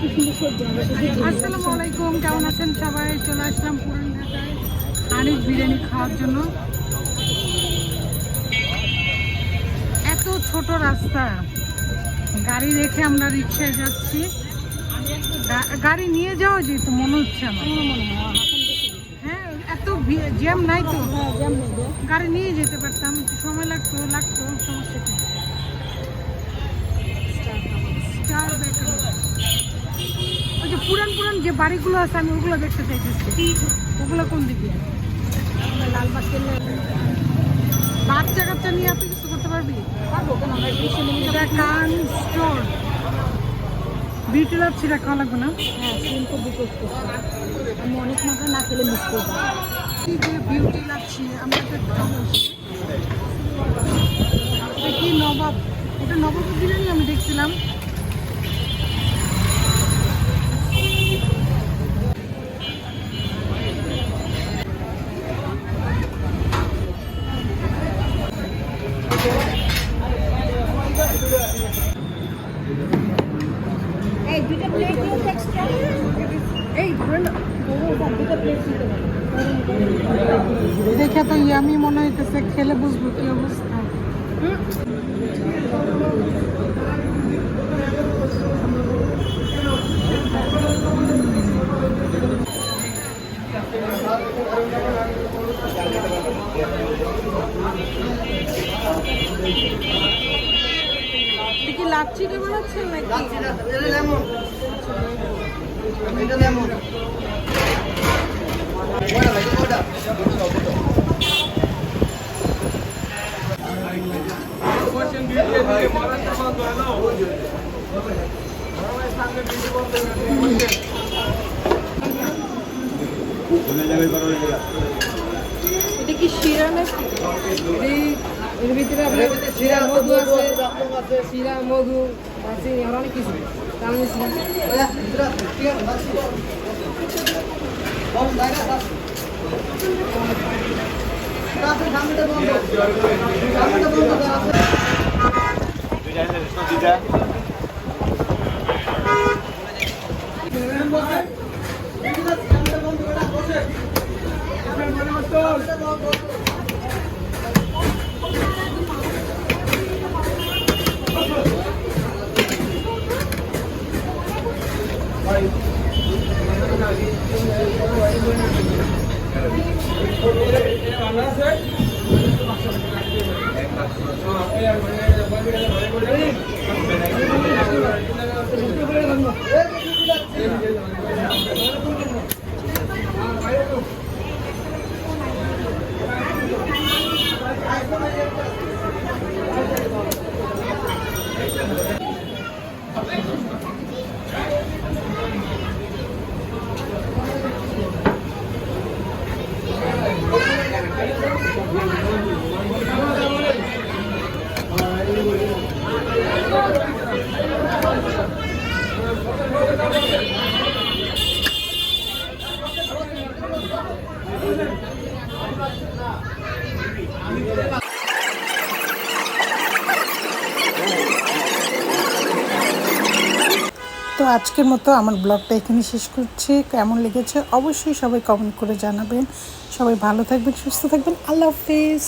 আসসালামু আলাইকুম, কেমন আছেন সবাই? চলে আসলাম পুরান ঢাকায় হানিফ বিরিয়ানি খাওয়ার জন্য। এত ছোট রাস্তা, গাড়ি রেখে আমরা রিক্সায় যাচ্ছি। গাড়ি নিয়ে যাওয়া যেহেতু মনে হচ্ছে আমার, হ্যাঁ এত জ্যাম নাই তো, গাড়ি নিয়ে যেতে পারতাম, একটু সময় লাগতো সমস্যা কি। ওই যে পুরান যে বাড়িগুলো আছে আমি ওগুলো দেখতে চাইতেছি। ওগুলো কোন দিকে? লালবাগ বাচ্চা কাচ্চা নিয়ে আপনি কিছু করতে পারবি? এটা কান স্টোর বিউটি লাভ, সেটা খাওয়া লাগবে না? হ্যাঁ, আমি অনেক মাত্রা না খেলে মিস করবো। বিউটি লাচ্ছি আমরা তো খাবো। এটা কি নবাব? এটা নবাব বিরিয়ানি আমি দেখছিলাম। এই দুটো প্লেট দিও এক্সট্রা। এই ধরেন দুটো প্লেট দিতে দেখে তো ইয়ামি মনে হইতেছে, খেলে বুঝবো কি অবস্থা। কি লাচ্ছি কে বানাচ্ছেন নাকি? এটা কি শিরা নাকি? এর ভিতরে আপনার শিরা মধু আছে, শিরা মধু আছে, আর অনেক কিছু। তো আজকের মতো আমার ব্লগটা এখানে শেষ করছি। কেমন লেগেছে অবশ্যই সবাই কমেন্ট করে জানাবেন। সবাই ভালো থাকবেন, সুস্থ থাকবেন। আল্লাহ হাফিজ।